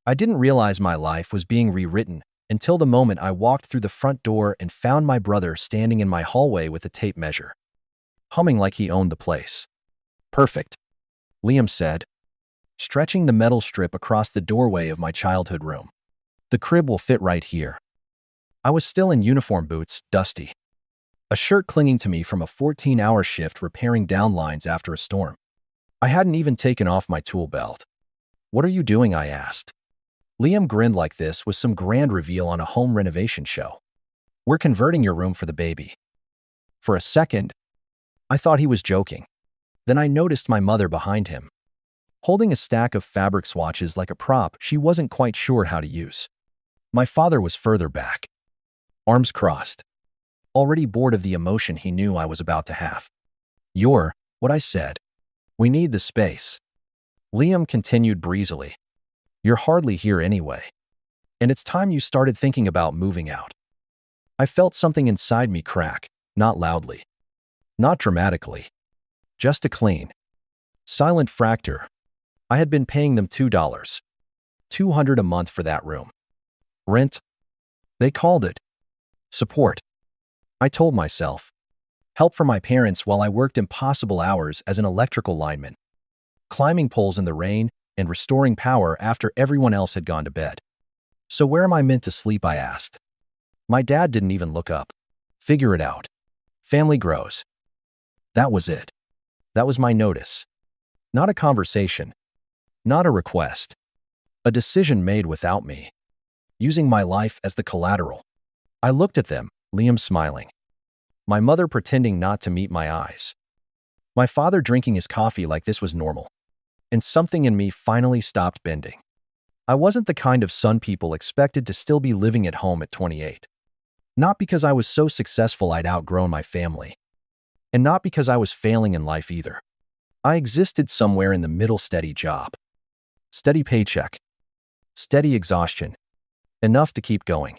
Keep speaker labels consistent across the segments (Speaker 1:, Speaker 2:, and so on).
Speaker 1: I didn't realize my life was being rewritten until the moment I walked through the front door and found my brother standing in my hallway with a tape measure, humming like he owned the place. "Perfect," Liam said, stretching the metal strip across the doorway of my childhood room. "The crib will fit right here." I was still in uniform boots, dusty, a shirt clinging to me from a 14-hour shift repairing downlines after a storm. I hadn't even taken off my tool belt. "What are you doing?" I asked. Liam grinned like this was some grand reveal on a home renovation show. "We're converting your room for the baby." For a second, I thought he was joking. Then I noticed my mother behind him, holding a stack of fabric swatches like a prop she wasn't quite sure how to use. My father was further back, arms crossed, already bored of the emotion he knew I was about to have. "You're," what I said. "We need the space." Liam continued breezily. "You're hardly here anyway. And it's time you started thinking about moving out." I felt something inside me crack, not loudly, not dramatically, just a clean, silent fracture. I had been paying them $200 a month for that room. Rent? They called it. Support, I told myself. Help from my parents while I worked impossible hours as an electrical lineman, climbing poles in the rain and restoring power after everyone else had gone to bed. "So where am I meant to sleep?" I asked. My dad didn't even look up. "Figure it out. Family grows." That was it. That was my notice. Not a conversation. Not a request. A decision made without me, using my life as the collateral. I looked at them, Liam smiling, my mother pretending not to meet my eyes, my father drinking his coffee like this was normal. And something in me finally stopped bending. I wasn't the kind of son people expected to still be living at home at 28. Not because I was so successful I'd outgrown my family. And not because I was failing in life either. I existed somewhere in the middle, steady job, steady paycheck, steady exhaustion, enough to keep going,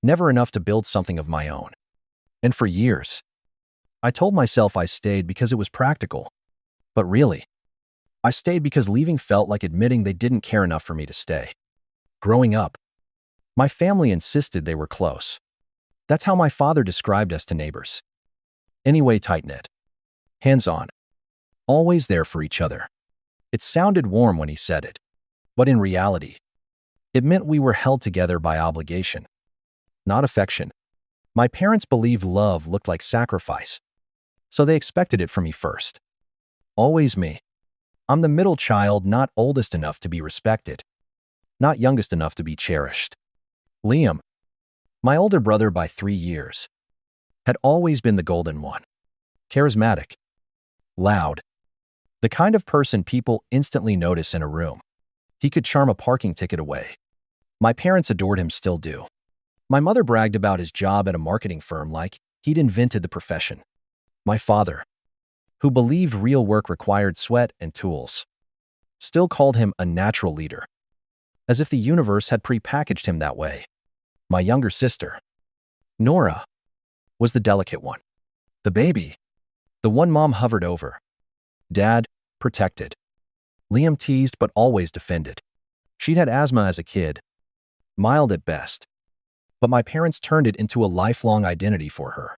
Speaker 1: never enough to build something of my own. And for years, I told myself I stayed because it was practical. But really, I stayed because leaving felt like admitting they didn't care enough for me to stay. Growing up, my family insisted they were close. That's how my father described us to neighbors. Anyway, tight-knit, hands-on, always there for each other. It sounded warm when he said it, but in reality, it meant we were held together by obligation, not affection. My parents believed love looked like sacrifice, so they expected it from me first. Always me. I'm the middle child, not oldest enough to be respected, not youngest enough to be cherished. Liam, my older brother by 3 years, had always been the golden one. Charismatic, loud, the kind of person people instantly notice in a room. He could charm a parking ticket away. My parents adored him, still do. My mother bragged about his job at a marketing firm like he'd invented the profession. My father, who believed real work required sweat and tools, still called him a natural leader, as if the universe had prepackaged him that way. My younger sister, Nora, was the delicate one. The baby, the one mom hovered over. Dad, protected. Liam teased but always defended. She'd had asthma as a kid, mild at best, but my parents turned it into a lifelong identity for her.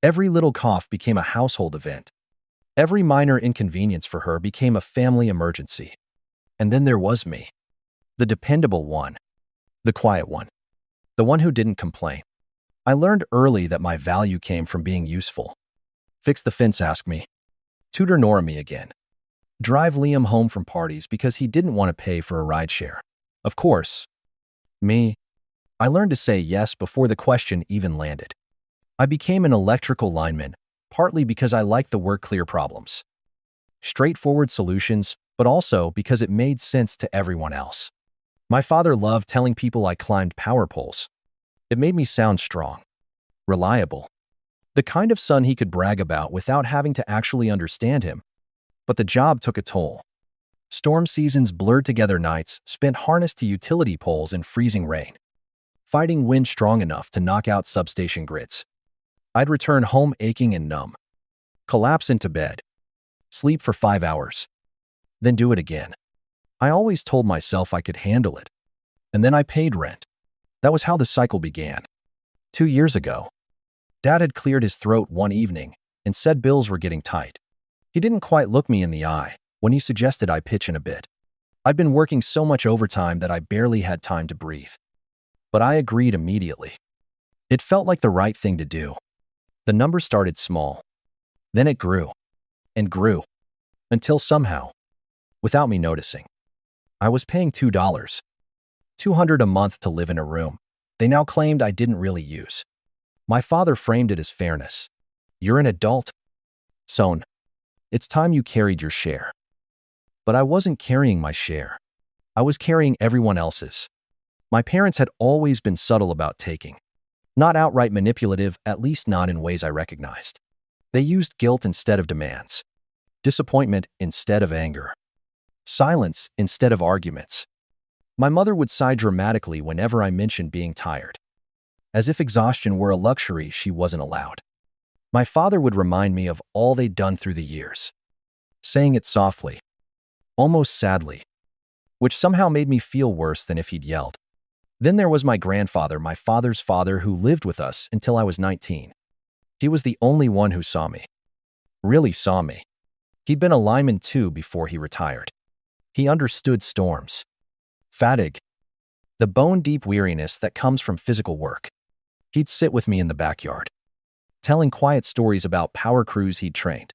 Speaker 1: Every little cough became a household event. Every minor inconvenience for her became a family emergency. And then there was me, the dependable one, the quiet one, the one who didn't complain. I learned early that my value came from being useful. Fix the fence, ask me. Tutor Nora me again. Drive Liam home from parties because he didn't want to pay for a rideshare. Of course. Me. I learned to say yes before the question even landed. I became an electrical lineman, partly because I liked the work clear problems, straightforward solutions, but also because it made sense to everyone else. My father loved telling people I climbed power poles. It made me sound strong, reliable, the kind of son he could brag about without having to actually understand him. But the job took a toll. Storm seasons, blurred together nights spent harnessed to utility poles in freezing rain, fighting wind strong enough to knock out substation grids. I'd return home aching and numb, collapse into bed, sleep for 5 hours, then do it again. I always told myself I could handle it, And then I paid rent. That was how the cycle began. 2 years ago, Dad had cleared his throat one evening and said bills were getting tight. He didn't quite look me in the eye when he suggested I pitch in a bit. I'd been working so much overtime that I barely had time to breathe. But I agreed immediately. It felt like the right thing to do. The number started small. Then it grew and grew until somehow, without me noticing, I was paying $2, $200 a month to live in a room they now claimed I didn't really use. My father framed it as fairness. You're an adult, son. It's time you carried your share. But I wasn't carrying my share. I was carrying everyone else's. My parents had always been subtle about taking. Not outright manipulative, at least not in ways I recognized. They used guilt instead of demands. Disappointment instead of anger. Silence instead of arguments. My mother would sigh dramatically whenever I mentioned being tired, as if exhaustion were a luxury she wasn't allowed. My father would remind me of all they'd done through the years, saying it softly, almost sadly, which somehow made me feel worse than if he'd yelled. Then there was my grandfather, my father's father, who lived with us until I was 19. He was the only one who saw me. Really saw me. He'd been a lineman too before he retired. He understood storms, fatigue, the bone-deep weariness that comes from physical work. He'd sit with me in the backyard, telling quiet stories about power crews he'd trained,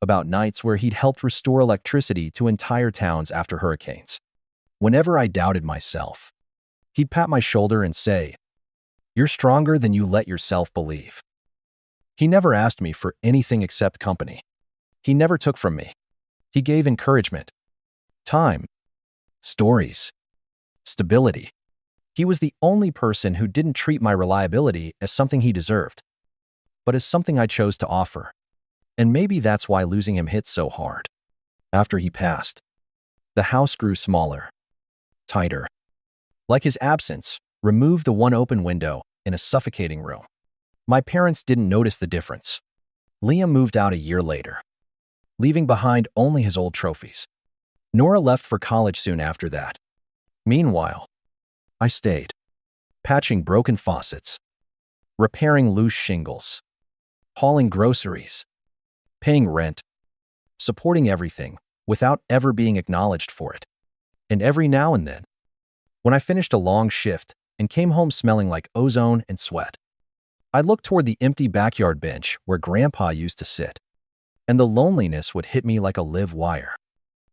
Speaker 1: about nights where he'd helped restore electricity to entire towns after hurricanes. Whenever I doubted myself, he'd pat my shoulder and say, "You're stronger than you let yourself believe." He never asked me for anything except company. He never took from me. He gave encouragement, time, stories, stability. He was the only person who didn't treat my reliability as something he deserved, but as something I chose to offer. And maybe that's why losing him hit so hard. After he passed, the house grew smaller, tighter. Like his absence, removed the one open window in a suffocating room. My parents didn't notice the difference. Liam moved out a year later, leaving behind only his old trophies. Nora left for college soon after that. Meanwhile, I stayed, patching broken faucets, repairing loose shingles, hauling groceries, paying rent, supporting everything without ever being acknowledged for it. And every now and then, when I finished a long shift and came home smelling like ozone and sweat, I looked toward the empty backyard bench where Grandpa used to sit, and the loneliness would hit me like a live wire.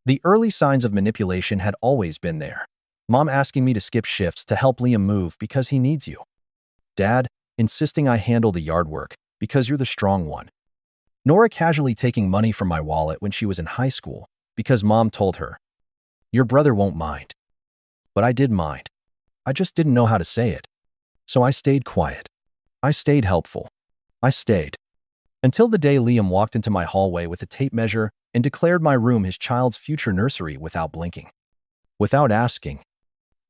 Speaker 1: The early signs of manipulation had always been there. Mom asking me to skip shifts to help Liam move because he needs you. Dad insisting I handle the yard work because you're the strong one. Nora casually taking money from my wallet when she was in high school because Mom told her, "Your brother won't mind." But I did mind. I just didn't know how to say it. So I stayed quiet. I stayed helpful. I stayed. Until the day Liam walked into my hallway with a tape measure and declared my room his child's future nursery without blinking. Without asking.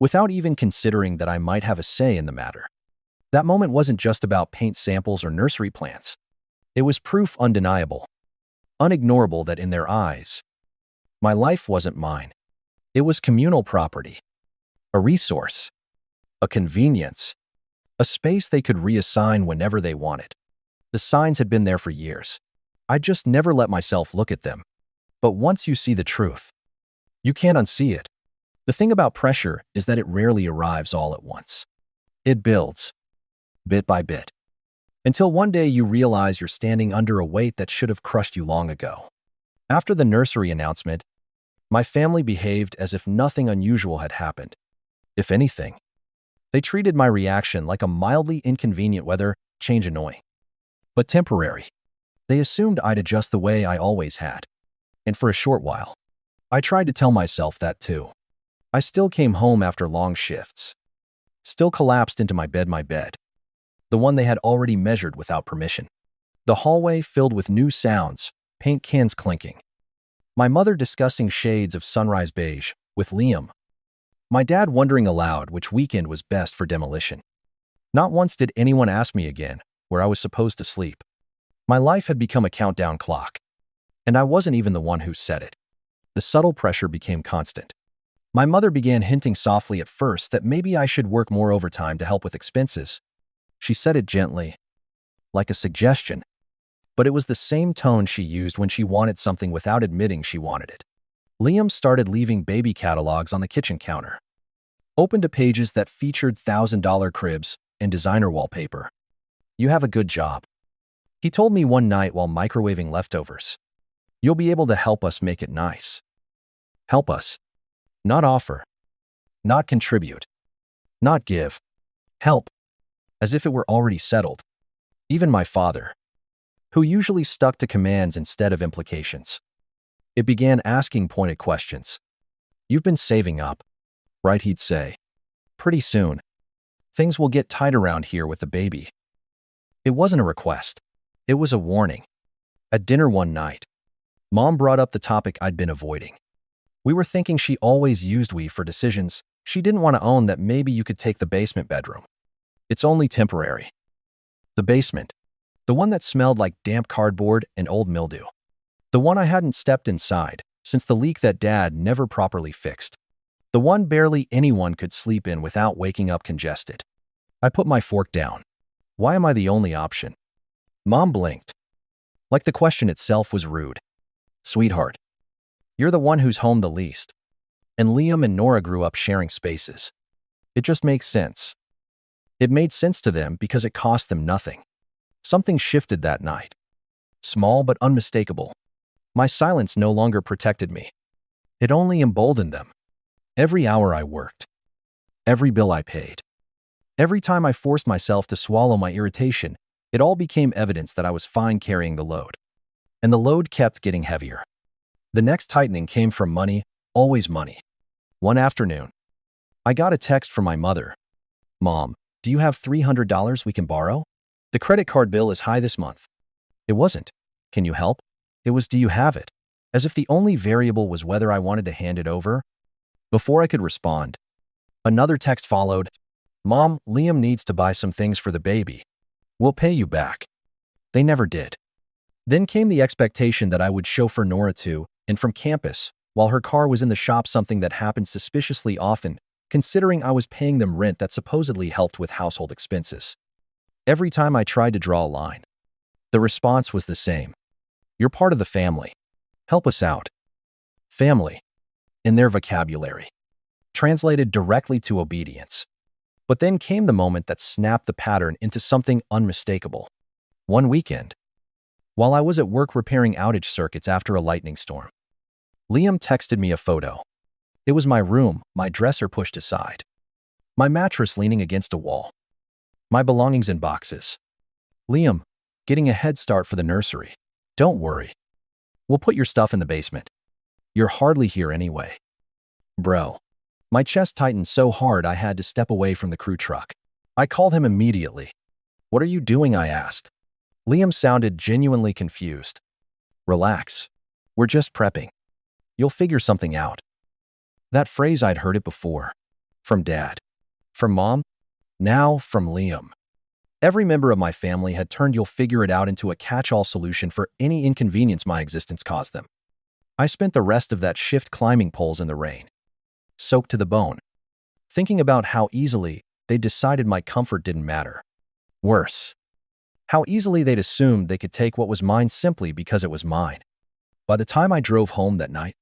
Speaker 1: Without even considering that I might have a say in the matter. That moment wasn't just about paint samples or nursery plants. It was proof undeniable, unignorable that in their eyes, my life wasn't mine. It was communal property, a resource, a convenience, a space they could reassign whenever they wanted. The signs had been there for years. I just never let myself look at them. But once you see the truth, you can't unsee it. The thing about pressure is that it rarely arrives all at once. It builds, bit by bit, until one day you realize you're standing under a weight that should have crushed you long ago. After the nursery announcement, my family behaved as if nothing unusual had happened. If anything, they treated my reaction like a mildly inconvenient weather change, annoying, but temporary. They assumed I'd adjust the way I always had. And for a short while, I tried to tell myself that too. I still came home after long shifts. Still collapsed into my bed. The one they had already measured without permission. The hallway filled with new sounds, paint cans clinking. My mother discussing shades of sunrise beige with Liam. My dad wondering aloud which weekend was best for demolition. Not once did anyone ask me again where I was supposed to sleep. My life had become a countdown clock. And I wasn't even the one who set it. The subtle pressure became constant. My mother began hinting softly at first that maybe I should work more overtime to help with expenses. She said it gently, like a suggestion, but it was the same tone she used when she wanted something without admitting she wanted it. Liam started leaving baby catalogs on the kitchen counter, open to pages that featured $1,000 cribs and designer wallpaper. "You have a good job," he told me one night while microwaving leftovers. "You'll be able to help us make it nice." Help us. Not offer. Not contribute. Not give. Help. As if it were already settled. Even my father, who usually stuck to commands instead of implications, it began asking pointed questions. "You've been saving up, right?" he'd say. "Pretty soon, things will get tight around here with the baby." It wasn't a request. It was a warning. At dinner one night, Mom brought up the topic I'd been avoiding. We were thinking she always used we for decisions. She didn't want to own that maybe you could take the basement bedroom. It's only temporary. The basement. The one that smelled like damp cardboard and old mildew. The one I hadn't stepped inside since the leak that Dad never properly fixed. The one barely anyone could sleep in without waking up congested. I put my fork down. Why am I the only option? Mom blinked, like the question itself was rude. "Sweetheart, you're the one who's home the least. And Liam and Nora grew up sharing spaces. It just makes sense." It made sense to them because it cost them nothing. Something shifted that night. Small but unmistakable. My silence no longer protected me. It only emboldened them. Every hour I worked. Every bill I paid. Every time I forced myself to swallow my irritation, it all became evidence that I was fine carrying the load. And the load kept getting heavier. The next tightening came from money, always money. One afternoon, I got a text from my mother. "Mom, do you have $300 we can borrow? The credit card bill is high this month." It wasn't, "Can you help?" It was, "Do you have it?" As if the only variable was whether I wanted to hand it over. Before I could respond, another text followed. "Mom, Liam needs to buy some things for the baby. We'll pay you back." They never did. Then came the expectation that I would chauffeur Nora to and from campus while her car was in the shop, something that happened suspiciously often, considering I was paying them rent that supposedly helped with household expenses. Every time I tried to draw a line, the response was the same. "You're part of the family. Help us out." Family, in their vocabulary, translated directly to obedience. But then came the moment that snapped the pattern into something unmistakable. One weekend, while I was at work repairing outage circuits after a lightning storm, Liam texted me a photo. It was my room, my dresser pushed aside, my mattress leaning against a wall, my belongings in boxes. "Liam, getting a head start for the nursery. Don't worry. We'll put your stuff in the basement. You're hardly here anyway." Bro. My chest tightened so hard I had to step away from the crew truck. I called him immediately. "What are you doing?" I asked. Liam sounded genuinely confused. "Relax. We're just prepping. You'll figure something out." That phrase, I'd heard it before. From Dad. From Mom. Now from Liam. Every member of my family had turned "you'll figure it out" into a catch-all solution for any inconvenience my existence caused them. I spent the rest of that shift climbing poles in the rain, soaked to the bone, thinking about how easily they decided my comfort didn't matter. Worse, how easily they'd assumed they could take what was mine simply because it was mine. By the time I drove home that night,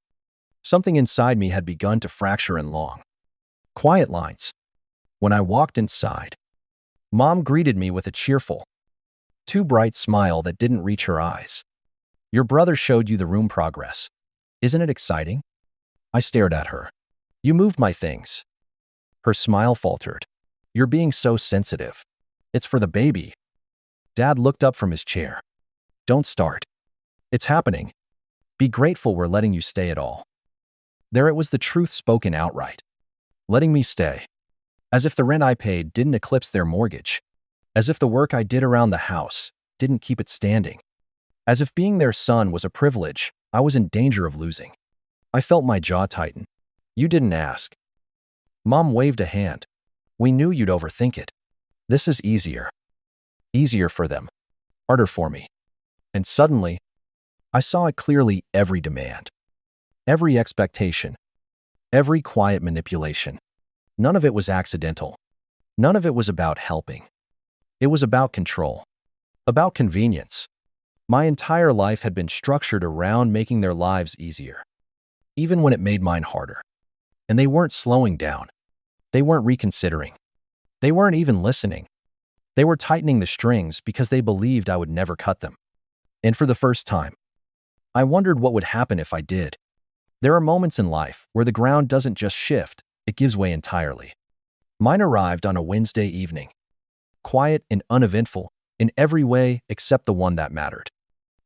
Speaker 1: something inside me had begun to fracture in long, quiet lines. When I walked inside, Mom greeted me with a cheerful, too bright smile that didn't reach her eyes. "Your brother showed you the room progress. Isn't it exciting?" I stared at her. "You moved my things." Her smile faltered. "You're being so sensitive. It's for the baby." Dad looked up from his chair. "Don't start. It's happening. Be grateful we're letting you stay at all." There it was, the truth spoken outright. Letting me stay. As if the rent I paid didn't eclipse their mortgage. As if the work I did around the house didn't keep it standing. As if being their son was a privilege I was in danger of losing. I felt my jaw tighten. "You didn't ask." Mom waved a hand. "We knew you'd overthink it. This is easier. Easier for them. Harder for me." And suddenly, I saw it clearly. Every demand, every expectation, Every quiet manipulation. None of it was accidental. None of it was about helping. It was about control. About convenience. My entire life had been structured around making their lives easier, even when it made mine harder. And they weren't slowing down. They weren't reconsidering. They weren't even listening. They were tightening the strings because they believed I would never cut them. And for the first time, I wondered what would happen if I did. There are moments in life where the ground doesn't just shift, it gives way entirely. Mine arrived on a Wednesday evening, quiet and uneventful in every way except the one that mattered.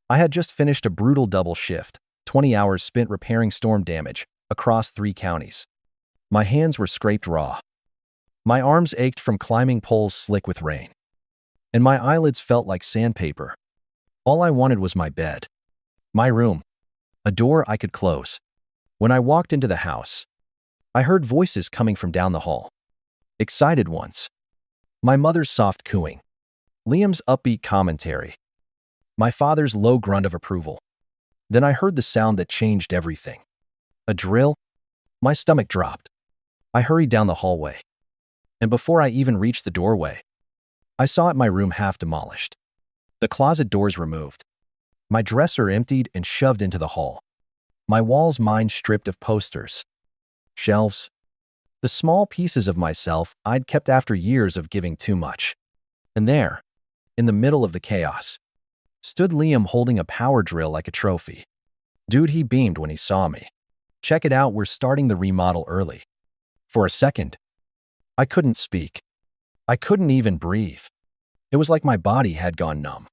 Speaker 1: I had just finished a brutal double shift, 20 hours spent repairing storm damage across 3 counties. My hands were scraped raw. My arms ached from climbing poles slick with rain. And my eyelids felt like sandpaper. All I wanted was my bed. My room. A door I could close. When I walked into the house, I heard voices coming from down the hall. Excited ones. My mother's soft cooing. Liam's upbeat commentary. My father's low grunt of approval. Then I heard the sound that changed everything. A drill. My stomach dropped. I hurried down the hallway. And before I even reached the doorway, I saw my room half demolished. The closet doors removed. My dresser emptied and shoved into the hall. My walls mined stripped of posters. Shelves. The small pieces of myself I'd kept after years of giving too much. And there, in the middle of the chaos, stood Liam holding a power drill like a trophy. Dude, he beamed when he saw me. Check it out, we're starting the remodel early. For a second, I couldn't speak. I couldn't even breathe. It was like my body had gone numb.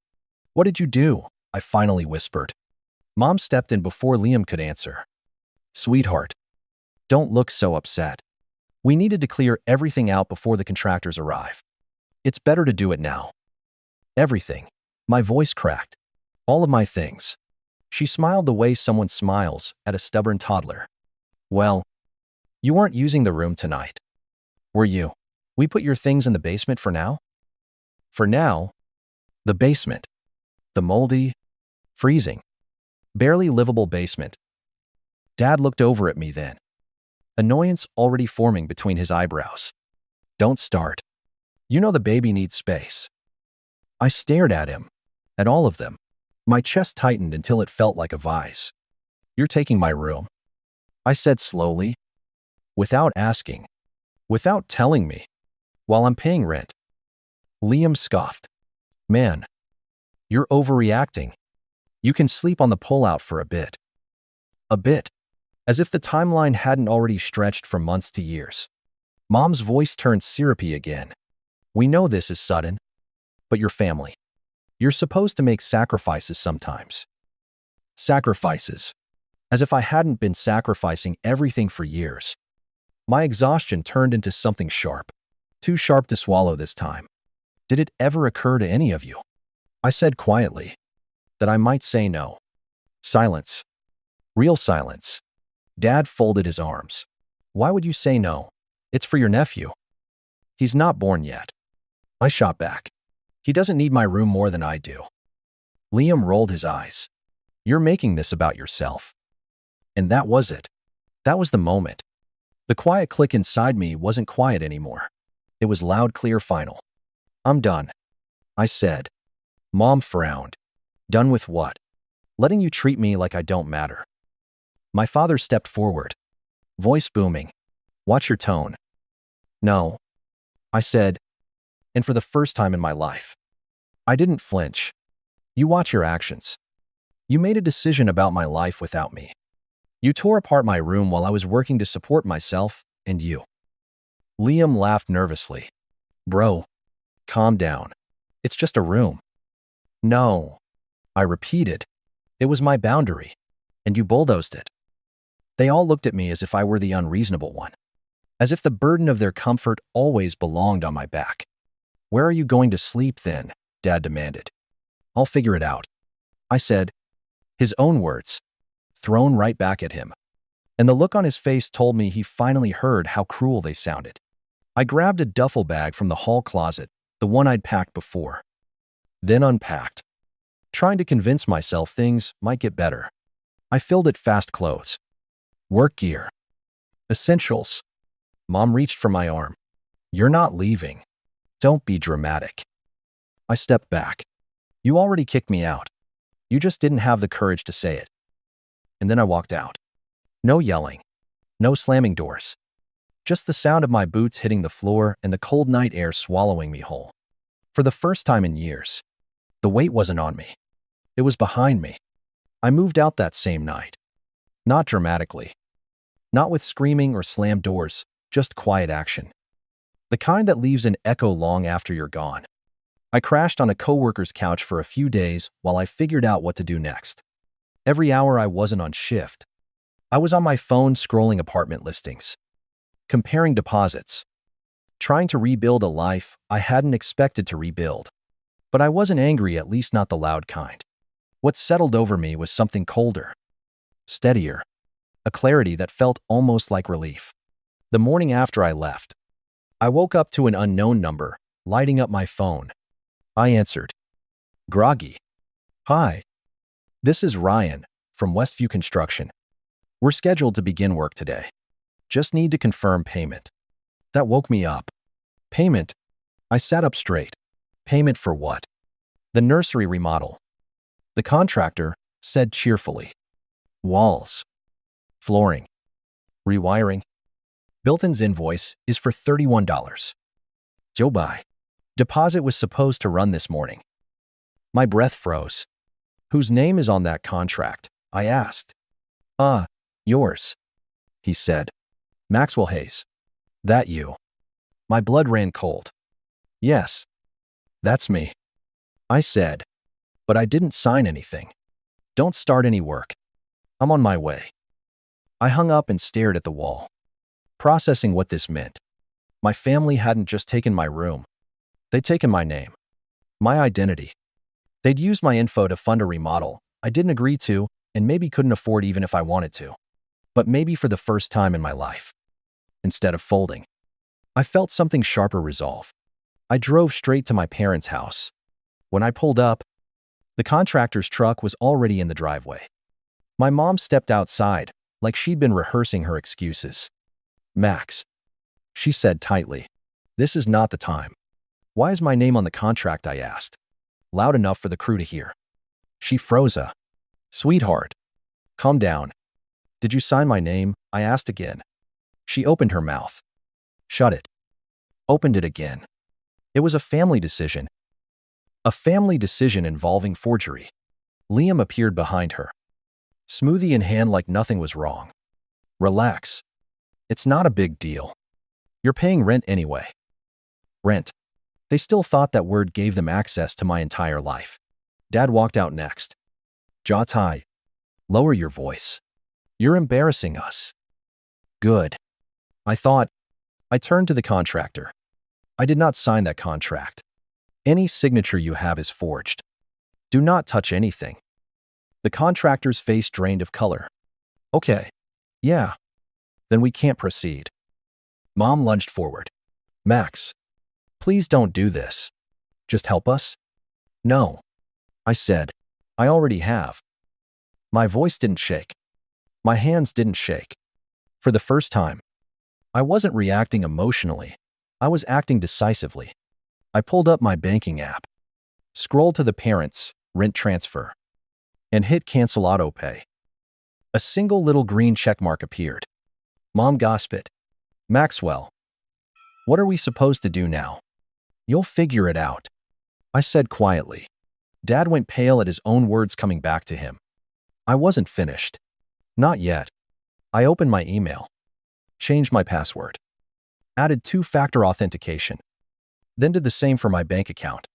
Speaker 1: What did you do? I finally whispered. Mom stepped in before Liam could answer. Sweetheart, don't look so upset. We needed to clear everything out before the contractors arrive. It's better to do it now. Everything. My voice cracked. All of my things. She smiled the way someone smiles at a stubborn toddler. Well, you weren't using the room tonight, were you? We put your things in the basement for now? For now? The basement. The moldy, freezing, barely livable basement. Dad looked over at me then, annoyance already forming between his eyebrows. Don't start. You know the baby needs space. I stared at him, at all of them. My chest tightened until it felt like a vise. You're taking my room, I said slowly, without asking, without telling me, while I'm paying rent. Liam scoffed. Man, you're overreacting. You can sleep on the pullout for a bit. A bit. As if the timeline hadn't already stretched from months to years. Mom's voice turned syrupy again. We know this is sudden, but your family. You're supposed to make sacrifices sometimes. Sacrifices. As if I hadn't been sacrificing everything for years. My exhaustion turned into something sharp. Too sharp to swallow this time. Did it ever occur to any of you? I said quietly, that I might say no. Silence. Real silence. Dad folded his arms. Why would you say no? It's for your nephew. He's not born yet. I shot back. He doesn't need my room more than I do. Liam rolled his eyes. You're making this about yourself. And that was it. That was the moment. The quiet click inside me wasn't quiet anymore. It was loud, clear, final. I'm done, I said. Mom frowned. Done with what? Letting you treat me like I don't matter. My father stepped forward, voice booming. Watch your tone. No, I said, and for the first time in my life, I didn't flinch. You watch your actions. You made a decision about my life without me. You tore apart my room while I was working to support myself and you. Liam laughed nervously. Bro, calm down. It's just a room. No, I repeated. It was my boundary, and you bulldozed it. They all looked at me as if I were the unreasonable one, as if the burden of their comfort always belonged on my back. Where are you going to sleep then? Dad demanded. I'll figure it out, I said. His own words, thrown right back at him. And the look on his face told me he finally heard how cruel they sounded. I grabbed a duffel bag from the hall closet, the one I'd packed before, then unpacked, trying to convince myself things might get better. I filled it fast clothes, work gear, Essentials. Mom reached for my arm. You're not leaving. Don't be dramatic. I stepped back. You already kicked me out. You just didn't have the courage to say it. And then I walked out. No yelling. No slamming doors. Just the sound of my boots hitting the floor and the cold night air swallowing me whole. For the first time in years, the weight wasn't on me. It was behind me. I moved out that same night. Not dramatically. Not with screaming or slammed doors, just quiet action. The kind that leaves an echo long after you're gone. I crashed on a coworker's couch for a few days while I figured out what to do next. Every hour I wasn't on shift, I was on my phone scrolling apartment listings, comparing deposits, trying to rebuild a life I hadn't expected to rebuild. But I wasn't angry, at least not the loud kind. What settled over me was something colder, steadier, a clarity that felt almost like relief. The morning after I left, I woke up to an unknown number lighting up my phone. I answered. Groggy. Hi. This is Ryan from Westview Construction. We're scheduled to begin work today. Just need to confirm payment. That woke me up. Payment? I sat up straight. Payment for what? The nursery remodel. The contractor said cheerfully. Walls. Flooring. Rewiring. Built-in's invoice is for $31. Joe bye. Deposit was supposed to run this morning. My breath froze. Whose name is on that contract? I asked. Yours, he said. Maxwell Hayes. That you? My blood ran cold. Yes, that's me, I said, but I didn't sign anything. Don't start any work. I'm on my way. I hung up and stared at the wall, processing what this meant. My family hadn't just taken my room. They'd taken my name, my identity. They'd used my info to fund a remodel I didn't agree to and maybe couldn't afford even if I wanted to. But maybe for the first time in my life, instead of folding, I felt something sharper resolve. I drove straight to my parents' house. When I pulled up, the contractor's truck was already in the driveway. My mom stepped outside, like she'd been rehearsing her excuses. Max, she said tightly, this is not the time. Why is my name on the contract? I asked, loud enough for the crew to hear. She froze. Sweetheart, calm down. Did you sign my name? I asked again. She opened her mouth. Shut it. Opened it again. It was a family decision. A family decision involving forgery. Liam appeared behind her, smoothie in hand like nothing was wrong. Relax. It's not a big deal. You're paying rent anyway. Rent. They still thought that word gave them access to my entire life. Dad walked out next. Jaw tie. Lower your voice. You're embarrassing us. Good. I thought. I turned to the contractor. I did not sign that contract. Any signature you have is forged. Do not touch anything. The contractor's face drained of color. Okay. Yeah. Then we can't proceed. Mom lunged forward. Max, please don't do this. Just help us? No. I said. I already have. My voice didn't shake. My hands didn't shake. For the first time, I wasn't reacting emotionally. I was acting decisively. I pulled up my banking app, scrolled to the parents' rent transfer, and hit cancel auto pay. A single little green checkmark appeared. Mom gasped. Maxwell, what are we supposed to do now? You'll figure it out, I said quietly. Dad went pale at his own words coming back to him. I wasn't finished. Not yet. I opened my email, changed my password, added two-factor authentication, then did the same for my bank account.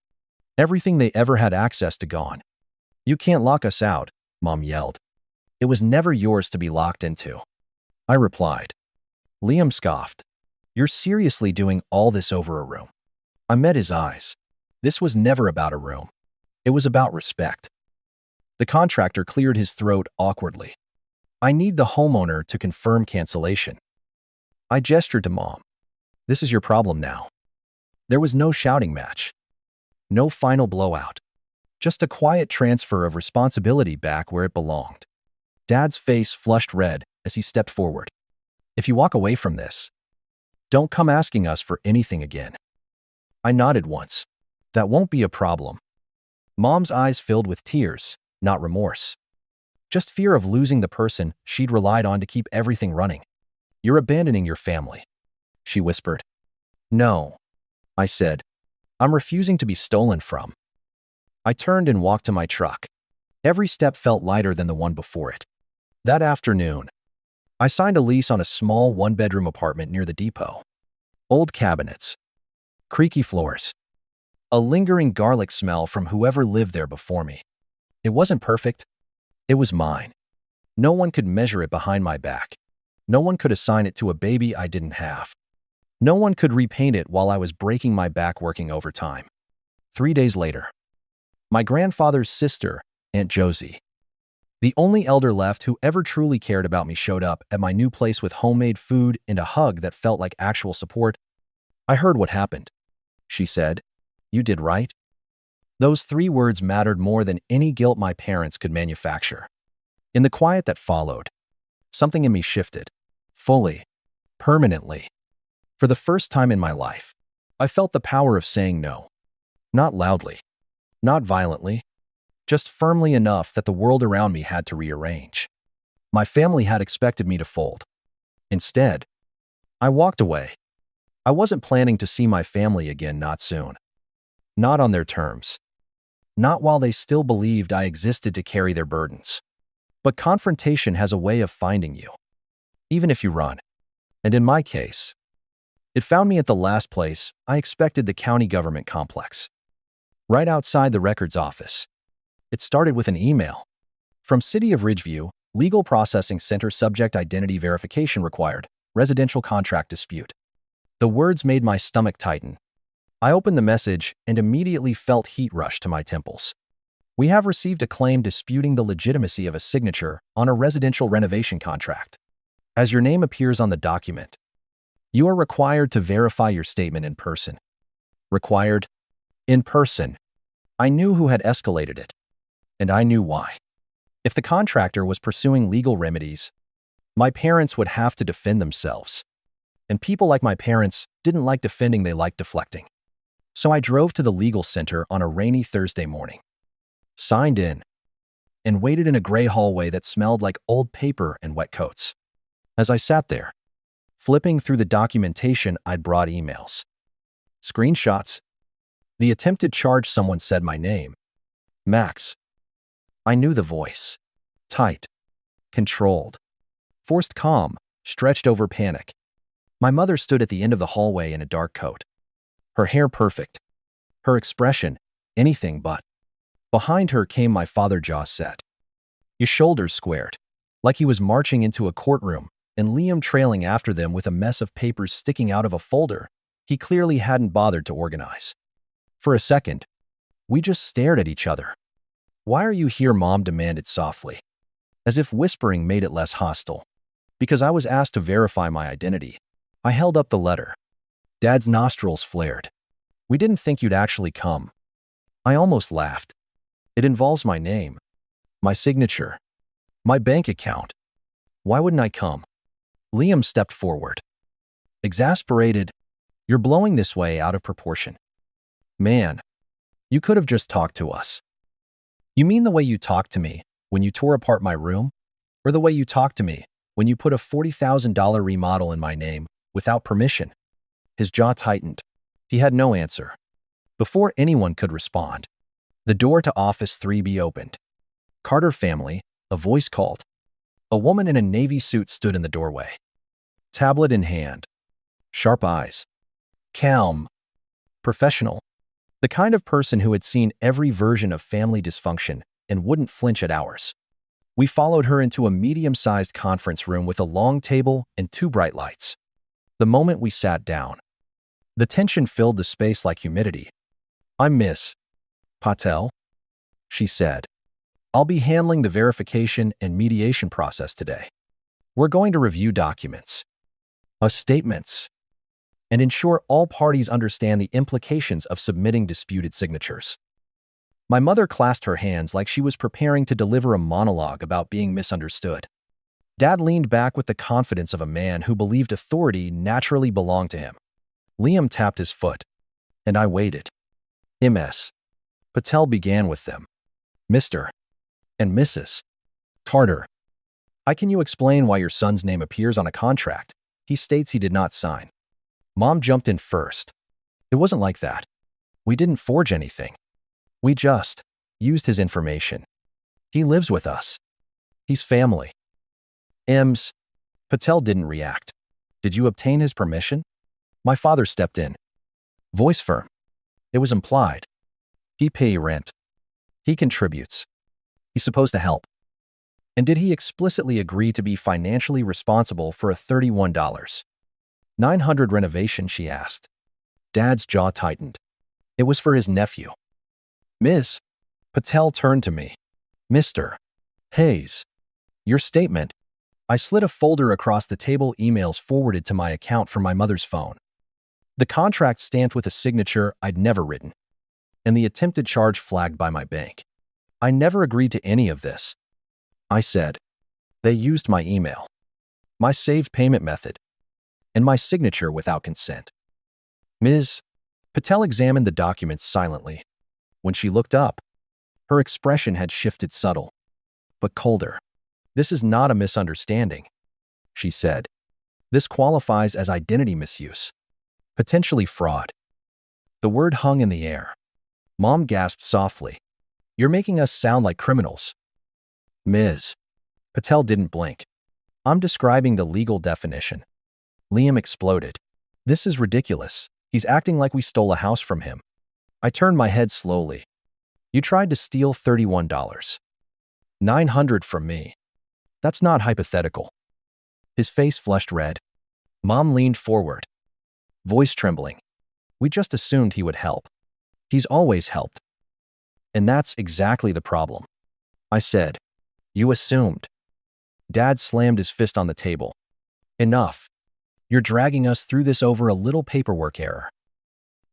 Speaker 1: Everything they ever had access to gone. You can't lock us out, Mom yelled. It was never yours to be locked into, I replied. Liam scoffed. You're seriously doing all this over a room? I met his eyes. This was never about a room. It was about respect. The contractor cleared his throat awkwardly. I need the homeowner to confirm cancellation. I gestured to Mom. This is your problem now. There was no shouting match. No final blowout. Just a quiet transfer of responsibility back where it belonged. Dad's face flushed red as he stepped forward. If you walk away from this, don't come asking us for anything again. I nodded once. That won't be a problem. Mom's eyes filled with tears, not remorse. Just fear of losing the person she'd relied on to keep everything running. You're abandoning your family, she whispered. No, I said. I'm refusing to be stolen from. I turned and walked to my truck. Every step felt lighter than the one before it. That afternoon, I signed a lease on a small one-bedroom apartment near the depot. Old cabinets, creaky floors, a lingering garlic smell from whoever lived there before me. It wasn't perfect. It was mine. No one could measure it behind my back. No one could assign it to a baby I didn't have. No one could repaint it while I was breaking my back working overtime. 3 days later, my grandfather's sister, Aunt Josie, the only elder left who ever truly cared about me, showed up at my new place with homemade food and a hug that felt like actual support. I heard what happened, she said. You did right? Those 3 words mattered more than any guilt my parents could manufacture. In the quiet that followed, something in me shifted. Fully. Permanently. For the first time in my life, I felt the power of saying no. Not loudly. Not violently. Just firmly enough that the world around me had to rearrange. My family had expected me to fold. Instead, I walked away. I wasn't planning to see my family again, not soon. Not on their terms. Not while they still believed I existed to carry their burdens. But confrontation has a way of finding you, even if you run. And in my case, it found me at the last place I expected, the county government complex. Right outside the records office. It started with an email. From City of Ridgeview, Legal Processing Center, subject identity verification required, residential contract dispute. The words made my stomach tighten. I opened the message and immediately felt heat rush to my temples. We have received a claim disputing the legitimacy of a signature on a residential renovation contract. As your name appears on the document, you are required to verify your statement in person. Required? In person. I knew who had escalated it, and I knew why. If the contractor was pursuing legal remedies, my parents would have to defend themselves. And people like my parents didn't like defending, they liked deflecting. So I drove to the legal center on a rainy Thursday morning, signed in, and waited in a gray hallway that smelled like old paper and wet coats. As I sat there, flipping through the documentation, I'd brought emails, screenshots, the attempted charge. Someone said my name, Max. I knew the voice. Tight, controlled, forced calm, stretched over panic. My mother stood at the end of the hallway in a dark coat. Her hair perfect. Her expression, anything but. Behind her came my father, jaw set, his shoulders squared, like he was marching into a courtroom, and Liam trailing after them with a mess of papers sticking out of a folder he clearly hadn't bothered to organize. For a second, we just stared at each other. Why are you here? Mom demanded softly, as if whispering made it less hostile. Because I was asked to verify my identity. I held up the letter. Dad's nostrils flared. We didn't think you'd actually come. I almost laughed. It involves my name, my signature, my bank account. Why wouldn't I come? Liam stepped forward. Exasperated. You're blowing this way out of proportion. Man, you could have just talked to us. You mean the way you talked to me when you tore apart my room? Or the way you talked to me when you put a $40,000 remodel in my name without permission? His jaw tightened. He had no answer. Before anyone could respond, the door to Office 3B opened. Carter family, a voice called. A woman in a navy suit stood in the doorway, tablet in hand, sharp eyes, calm, professional, the kind of person who had seen every version of family dysfunction and wouldn't flinch at ours. We followed her into a medium-sized conference room with a long table and 2 bright lights. The moment we sat down, the tension filled the space like humidity. I'm Miss Patel, she said. I'll be handling the verification and mediation process today. We're going to review documents, statements, and ensure all parties understand the implications of submitting disputed signatures. My mother clasped her hands like she was preparing to deliver a monologue about being misunderstood. Dad leaned back with the confidence of a man who believed authority naturally belonged to him. Liam tapped his foot, and I waited. Ms. Patel began with them. Mr. and Mrs. Carter. Can you explain why your son's name appears on a contract he states he did not sign? Mom jumped in first. It wasn't like that. We didn't forge anything. We just used his information. He lives with us. He's family. Ms. Patel didn't react. Did you obtain his permission? My father stepped in. Voice firm. It was implied. He pay rent. He contributes. He's supposed to help. And did he explicitly agree to be financially responsible for a $31,900 renovation, she asked. Dad's jaw tightened. It was for his nephew. Ms. Patel turned to me. Mr. Hayes, your statement. I slid a folder across the table, emails forwarded to my account from my mother's phone. The contract stamped with a signature I'd never written, and the attempted charge flagged by my bank. I never agreed to any of this. I said. They used my email, my saved payment method, and my signature without consent. Ms. Patel examined the documents silently. When she looked up, her expression had shifted, subtle, but colder. This is not a misunderstanding, she said. This qualifies as identity misuse, potentially fraud. The word hung in the air. Mom gasped softly. You're making us sound like criminals. Ms. Patel didn't blink. I'm describing the legal definition. Liam exploded. This is ridiculous. He's acting like we stole a house from him. I turned my head slowly. You tried to steal $31,900 from me. That's not hypothetical. His face flushed red. Mom leaned forward, voice trembling. We just assumed he would help. He's always helped. And that's exactly the problem. I said. You assumed. Dad slammed his fist on the table. Enough. You're dragging us through this over a little paperwork error.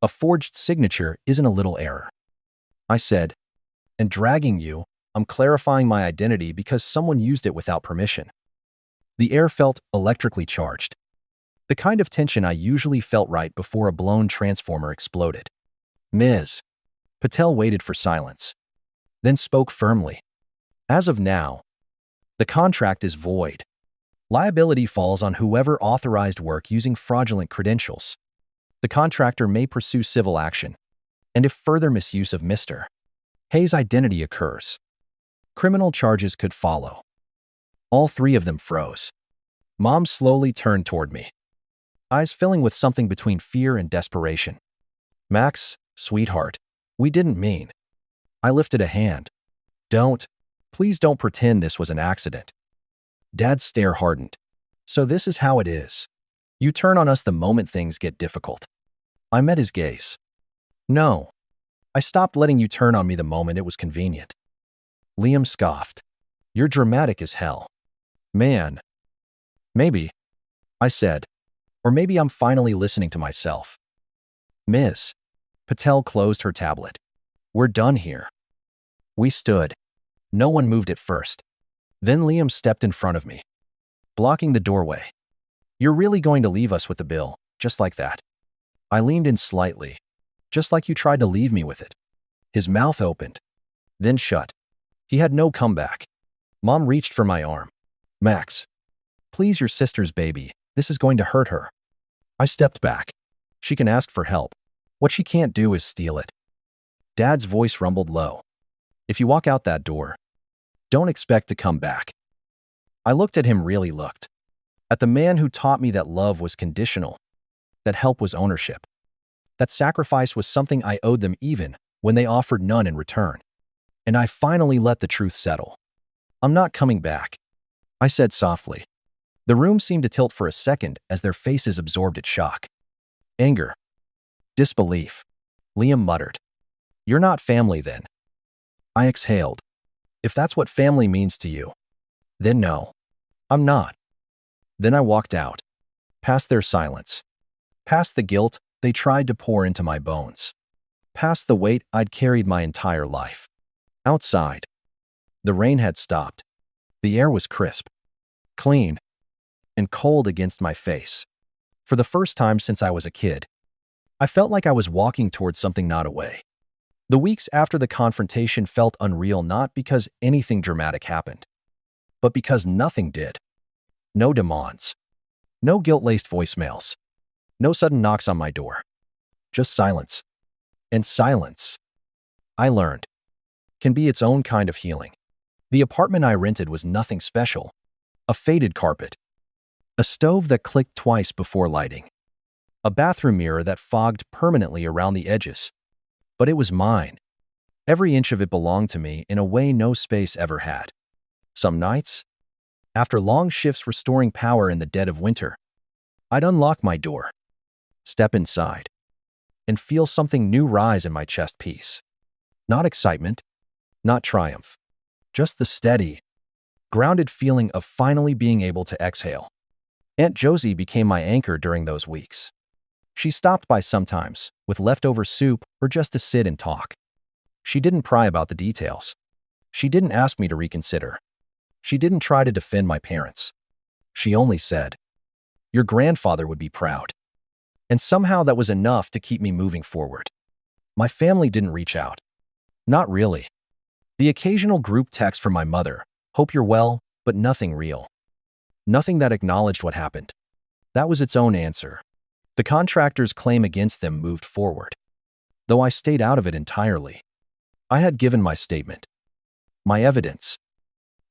Speaker 1: A forged signature isn't a little error. I said. And dragging you, I'm clarifying my identity because someone used it without permission. The air felt electrically charged. The kind of tension I usually felt right before a blown transformer exploded. Ms. Patel waited for silence, then spoke firmly. As of now, the contract is void. Liability falls on whoever authorized work using fraudulent credentials. The contractor may pursue civil action, and if further misuse of Mr. Hayes' identity occurs, criminal charges could follow. All three of them froze. Mom slowly turned toward me, eyes filling with something between fear and desperation. Max, sweetheart, we didn't mean. I lifted a hand. Please don't pretend this was an accident. Dad's stare hardened. So this is how it is. You turn on us the moment things get difficult. I met his gaze. No. I stopped letting you turn on me the moment it was convenient. Liam scoffed. You're dramatic as hell. Man. Maybe, I said. Or maybe I'm finally listening to myself. Ms. Patel closed her tablet. We're done here. We stood. No one moved at first. Then Liam stepped in front of me, blocking the doorway. You're really going to leave us with the bill, just like that? I leaned in slightly, just like you tried to leave me with it. His mouth opened, then shut. He had no comeback. Mom reached for my arm. Max, please, your sister's baby. This is going to hurt her. I stepped back. She can ask for help. What she can't do is steal it. Dad's voice rumbled low. If you walk out that door, don't expect to come back. I looked at him, really looked. At the man who taught me that love was conditional, that help was ownership, that sacrifice was something I owed them even when they offered none in return. And I finally let the truth settle. I'm not coming back, I said softly. The room seemed to tilt for a second as their faces absorbed its shock. Anger. Disbelief. Liam muttered. You're not family then. I exhaled. If that's what family means to you, then no, I'm not. Then I walked out, past their silence, past the guilt they tried to pour into my bones, past the weight I'd carried my entire life. Outside, the rain had stopped. The air was crisp, clean, and cold against my face. For the first time since I was a kid, I felt like I was walking towards something not away. The weeks after the confrontation felt unreal not because anything dramatic happened, but because nothing did. No demands, no guilt-laced voicemails, no sudden knocks on my door. Just silence. And silence, I learned, can be its own kind of healing. The apartment I rented was nothing special. A faded carpet, a stove that clicked twice before lighting, a bathroom mirror that fogged permanently around the edges. But it was mine. Every inch of it belonged to me in a way no space ever had. Some nights, after long shifts restoring power in the dead of winter, I'd unlock my door, step inside, and feel something new rise in my chest piece. Not excitement, not triumph, just the steady, grounded feeling of finally being able to exhale. Aunt Josie became my anchor during those weeks. She stopped by sometimes, with leftover soup or just to sit and talk. She didn't pry about the details. She didn't ask me to reconsider. She didn't try to defend my parents. She only said, "Your grandfather would be proud." And somehow that was enough to keep me moving forward. My family didn't reach out. Not really. The occasional group text from my mother, "Hope you're well," but nothing real. Nothing that acknowledged what happened. That was its own answer. The contractor's claim against them moved forward. Though I stayed out of it entirely. I had given my statement, my evidence,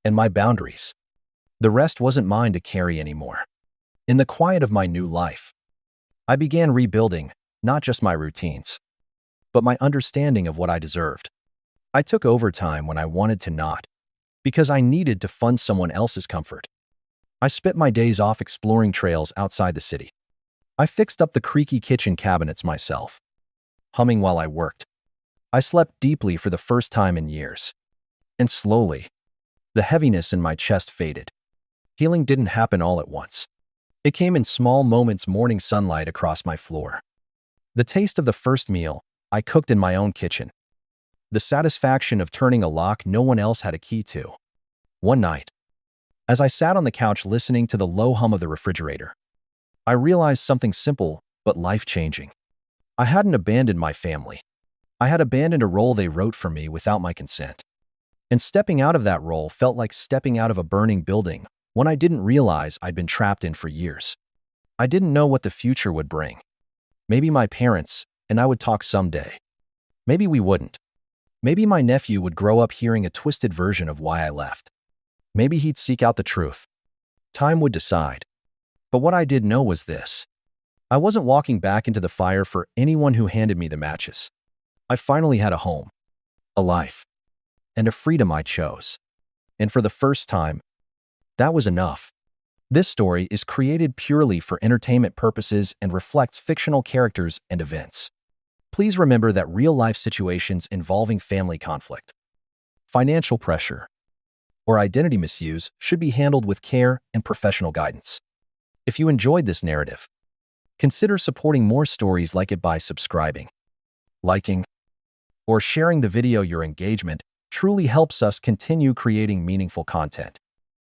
Speaker 1: and my boundaries. The rest wasn't mine to carry anymore. In the quiet of my new life, I began rebuilding not just my routines, but my understanding of what I deserved. I took overtime when I wanted to not, because I needed to fund someone else's comfort. I spent my days off exploring trails outside the city. I fixed up the creaky kitchen cabinets myself, humming while I worked. I slept deeply for the first time in years. And slowly, the heaviness in my chest faded. Healing didn't happen all at once. It came in small moments, morning sunlight across my floor, the taste of the first meal I cooked in my own kitchen, the satisfaction of turning a lock no one else had a key to. One night, as I sat on the couch listening to the low hum of the refrigerator, I realized something simple but life-changing. I hadn't abandoned my family. I had abandoned a role they wrote for me without my consent. And stepping out of that role felt like stepping out of a burning building, one I didn't realize I'd been trapped in for years. I didn't know what the future would bring. Maybe my parents and I would talk someday. Maybe we wouldn't. Maybe my nephew would grow up hearing a twisted version of why I left. Maybe he'd seek out the truth. Time would decide. But what I did know was this. I wasn't walking back into the fire for anyone who handed me the matches. I finally had a home, a life, and a freedom I chose. And for the first time, that was enough. This story is created purely for entertainment purposes and reflects fictional characters and events. Please remember that real-life situations involving family conflict, financial pressure, or identity misuse should be handled with care and professional guidance. If you enjoyed this narrative, consider supporting more stories like it by subscribing, liking, or sharing the video. Your engagement truly helps us continue creating meaningful content.